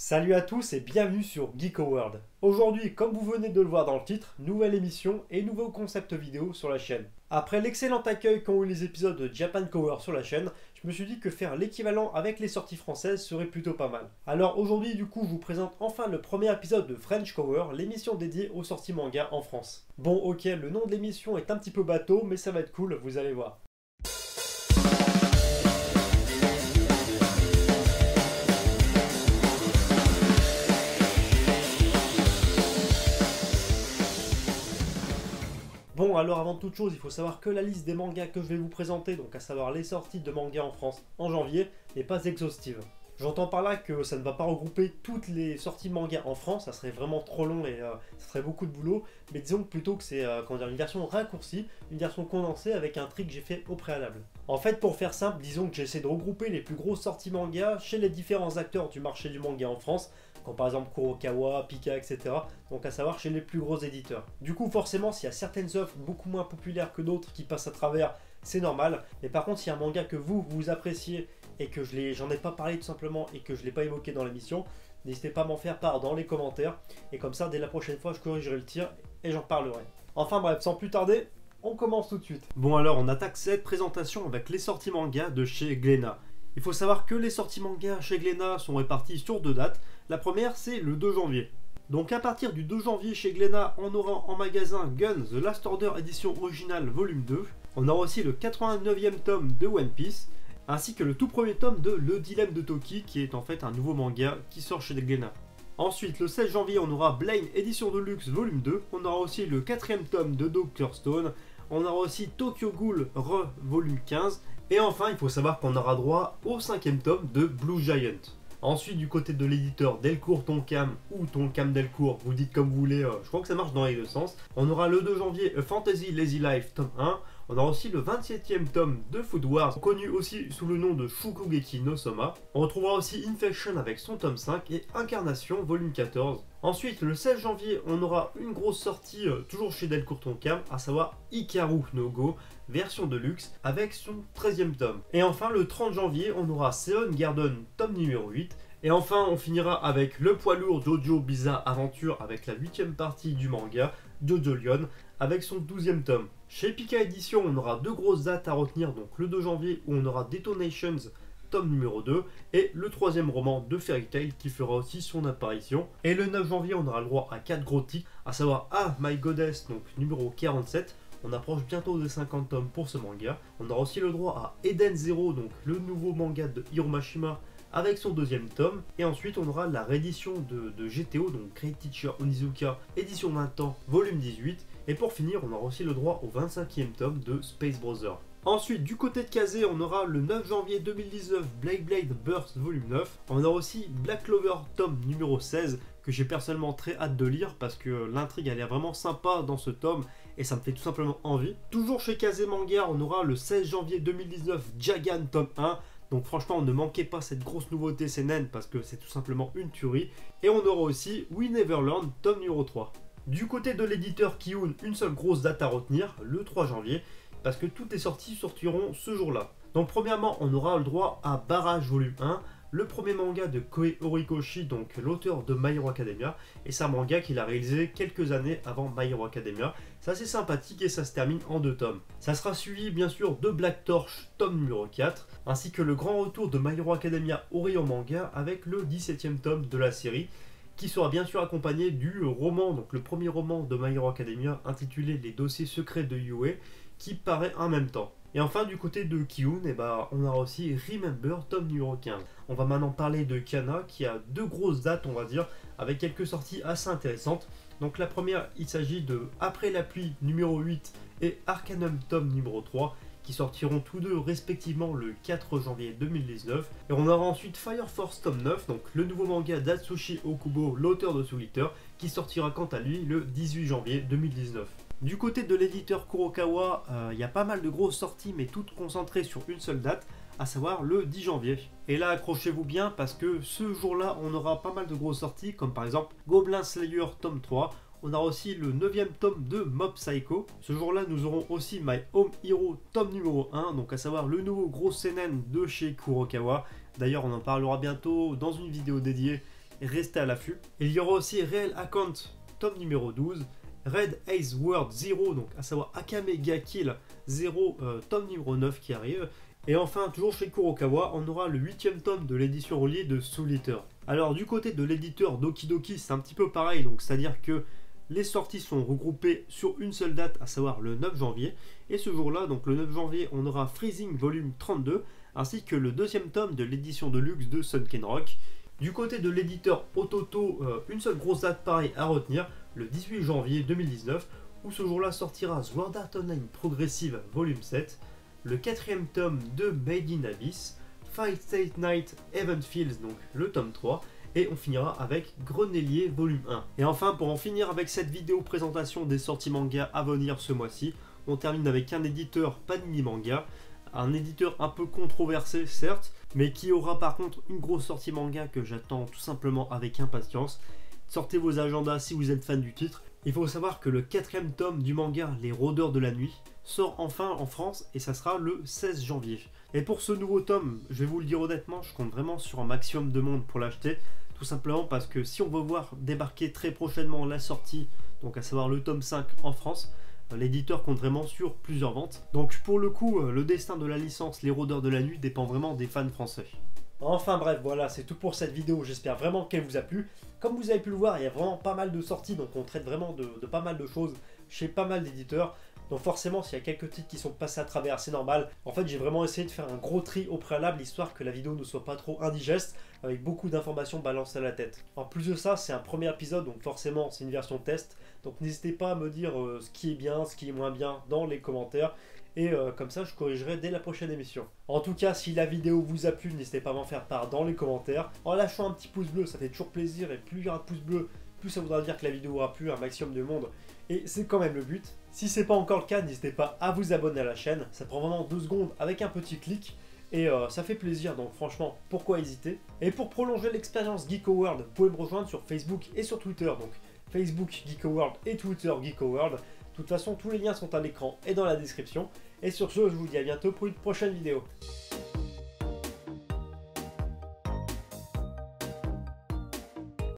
Salut à tous et bienvenue sur Geeko World. Aujourd'hui, comme vous venez de le voir dans le titre, nouvelle émission et nouveau concept vidéo sur la chaîne. Après l'excellent accueil qu'ont eu les épisodes de Japan Cover sur la chaîne, je me suis dit que faire l'équivalent avec les sorties françaises serait plutôt pas mal. Alors aujourd'hui, du coup, je vous présente enfin le premier épisode de French Cover, l'émission dédiée aux sorties manga en France. Bon, ok, le nom de l'émission est un petit peu bateau, mais ça va être cool, vous allez voir. Bon, alors avant toute chose, il faut savoir que la liste des mangas que je vais vous présenter, donc à savoir les sorties de mangas en France en janvier, n'est pas exhaustive. J'entends par là que ça ne va pas regrouper toutes les sorties manga en France, ça serait vraiment trop long et ça serait beaucoup de boulot, mais disons plutôt que c'est une version raccourcie, une version condensée avec un tri que j'ai fait au préalable. En fait, pour faire simple, disons que j'essaie de regrouper les plus grosses sorties manga chez les différents acteurs du marché du manga en France, comme par exemple Kurokawa, Pika, etc. Donc à savoir chez les plus gros éditeurs. Du coup, forcément, s'il y a certaines œuvres beaucoup moins populaires que d'autres qui passent à travers, c'est normal. Mais par contre, s'il y a un manga que vous appréciez et que j'en ai pas parlé tout simplement et que je l'ai pas évoqué dans l'émission, n'hésitez pas à m'en faire part dans les commentaires. Et comme ça, dès la prochaine fois, je corrigerai le tir et j'en parlerai. Enfin bref, sans plus tarder, on commence tout de suite. Bon alors, on attaque cette présentation avec les sorties manga de chez Glénat. Il faut savoir que les sorties manga chez Glénat sont réparties sur deux dates. La première, c'est le 2 janvier. Donc à partir du 2 janvier chez Glénat, on aura en magasin Gun The Last Order édition originale volume 2. On aura aussi le 89e tome de One Piece, ainsi que le tout premier tome de Le Dilemme de Toki, qui est en fait un nouveau manga qui sort chez Glénat. Ensuite, le 16 janvier, on aura Blaine édition de luxe volume 2. On aura aussi le 4e tome de Dr Stone. On aura aussi Tokyo Ghoul Re volume 15. Et enfin, il faut savoir qu'on aura droit au 5e tome de Blue Giant. Ensuite, du côté de l'éditeur Delcourt Tonkam ou Tonkam Delcourt, vous dites comme vous voulez, je crois que ça marche dans les deux sens. On aura le 2 janvier A Fantasy Lazy Life tome 1. On aura aussi le 27e tome de Food Wars, connu aussi sous le nom de Shokugeki no Soma. On retrouvera aussi Infection avec son tome 5 et Incarnation volume 14. Ensuite, le 16 janvier, on aura une grosse sortie, toujours chez Delcourt Tonkam, à savoir Hikaru no Go, version de luxe, avec son 13e tome. Et enfin, le 30 janvier, on aura Seon Garden, tome numéro 8. Et enfin, on finira avec le poids lourd Jojo Bizarre Aventure, avec la 8e partie du manga, Jojo Lion, avec son 12e tome. Chez Pika Édition, on aura deux grosses dates à retenir, donc le 2 janvier, où on aura Detonations, tome numéro 2, et le 3e roman de Fairy Tail qui fera aussi son apparition. Et le 9 janvier, on aura le droit à 4 gros titres, à savoir Ah My Goddess, donc numéro 47. On approche bientôt des 50 tomes pour ce manga. On aura aussi le droit à Eden Zero, donc le nouveau manga de Hiro Mashima, avec son 2e tome. Et ensuite, on aura la réédition de GTO, donc Great Teacher Onizuka, édition 20 ans, volume 18. Et pour finir, on aura aussi le droit au 25e tome de Space Brother. Ensuite, du côté de Kazé, on aura le 9 janvier 2019 Blade Blade Burst volume 9. On aura aussi Black Clover tome numéro 16, que j'ai personnellement très hâte de lire parce que l'intrigue a l'air vraiment sympa dans ce tome et ça me fait tout simplement envie. Toujours chez Kazé Manga, on aura le 16 janvier 2019 Jagan tome 1. Donc franchement, ne manquez pas cette grosse nouveauté CNN parce que c'est tout simplement une tuerie. Et on aura aussi We Never Learn tome numéro 3. Du côté de l'éditeur Kiun, une seule grosse date à retenir, le 3 janvier, parce que toutes les sorties sortiront ce jour-là. Donc premièrement, on aura le droit à Barrage volume 1, le premier manga de Koei Horikoshi, donc l'auteur de My Hero Academia, et c'est un manga qu'il a réalisé quelques années avant My Hero Academia. C'est assez sympathique et ça se termine en 2 tomes. Ça sera suivi bien sûr de Black Torch, tome numéro 4, ainsi que le grand retour de My Hero Academia Orion Manga avec le 17e tome de la série, qui sera bien sûr accompagné du roman, donc le premier roman de My Hero Academia intitulé Les dossiers secrets de Yue, qui paraît en même temps. Et enfin, du côté de Kiun, on aura aussi Remember, tome numéro 15. On va maintenant parler de Kana, qui a deux grosses dates, on va dire, avec quelques sorties assez intéressantes. Donc la première, il s'agit de Après la pluie, numéro 8, et Arcanum, tome numéro 3, qui sortiront tous deux respectivement le 4 janvier 2019. Et on aura ensuite Fire Force, tome 9, donc le nouveau manga d'Atsushi Okubo, l'auteur de Soul Eater, qui sortira quant à lui le 18 janvier 2019. Du côté de l'éditeur Kurokawa, il y a pas mal de grosses sorties, mais toutes concentrées sur une seule date, à savoir le 10 janvier. Et là, accrochez-vous bien, parce que ce jour-là, on aura pas mal de grosses sorties, comme par exemple Goblin Slayer tome 3, on aura aussi le 9e tome de Mob Psycho. Ce jour-là, nous aurons aussi My Home Hero tome numéro 1, donc à savoir le nouveau gros seinen de chez Kurokawa. D'ailleurs, on en parlera bientôt dans une vidéo dédiée. restez à l'affût. Il y aura aussi Real Account, tome numéro 12, Red Ace World 0, donc à savoir Akame ga Kill 0, tome numéro 9 qui arrive. Et enfin, toujours chez Kurokawa, on aura le 8e tome de l'édition reliée de Soul Eater. Alors du côté de l'éditeur Doki Doki, c'est un petit peu pareil, donc c'est-à-dire que les sorties sont regroupées sur une seule date, à savoir le 9 janvier. Et ce jour-là, donc le 9 janvier, on aura Freezing volume 32, ainsi que le 2e tome de l'édition de luxe de Sunken Rock. Du côté de l'éditeur Ototo, une seule grosse date pareille à retenir, le 18 janvier 2019, où ce jour-là sortira Sword Art Online Progressive volume 7, le 4e tome de Made in Abyss, Fight State Night Heaven Fields, donc le tome 3, et on finira avec Grenelier volume 1. Et enfin, pour en finir avec cette vidéo présentation des sorties manga à venir ce mois-ci, on termine avec un éditeur Panini Manga, un éditeur un peu controversé certes, mais qui aura par contre une grosse sortie manga que j'attends tout simplement avec impatience. Sortez vos agendas si vous êtes fan du titre. Il faut savoir que le 4e tome du manga Les Rôdeurs de la Nuit sort enfin en France et ça sera le 16 janvier. Et pour ce nouveau tome, je vais vous le dire honnêtement, je compte vraiment sur un maximum de monde pour l'acheter. Tout simplement parce que si on veut voir débarquer très prochainement la sortie, donc à savoir le tome 5 en France, l'éditeur compte vraiment sur plusieurs ventes. Donc pour le coup, le destin de la licence Les Rôdeurs de la Nuit dépend vraiment des fans français. Enfin bref, voilà, c'est tout pour cette vidéo, j'espère vraiment qu'elle vous a plu. Comme vous avez pu le voir, il y a vraiment pas mal de sorties, donc on traite vraiment de pas mal de choses chez pas mal d'éditeurs. Donc forcément, s'il y a quelques titres qui sont passés à travers, c'est normal. En fait, j'ai vraiment essayé de faire un gros tri au préalable, histoire que la vidéo ne soit pas trop indigeste, avec beaucoup d'informations balancées à la tête. En plus de ça, c'est un premier épisode, donc forcément, c'est une version test. Donc n'hésitez pas à me dire ce qui est bien, ce qui est moins bien dans les commentaires. Et comme ça, je corrigerai dès la prochaine émission. En tout cas, si la vidéo vous a plu, n'hésitez pas à m'en faire part dans les commentaires. En lâchant un petit pouce bleu, ça fait toujours plaisir. Et plus il y aura de pouces bleus, plus ça voudra dire que la vidéo aura plu à un maximum de monde. Et c'est quand même le but. Si c'est pas encore le cas, n'hésitez pas à vous abonner à la chaîne. Ça prend vraiment 2 secondes avec un petit clic. Et ça fait plaisir, donc franchement, pourquoi hésiter? Et pour prolonger l'expérience Geeko World, vous pouvez me rejoindre sur Facebook et sur Twitter. Donc Facebook Geeko World et Twitter Geeko World. De toute façon, tous les liens sont à l'écran et dans la description. Et sur ce, je vous dis à bientôt pour une prochaine vidéo.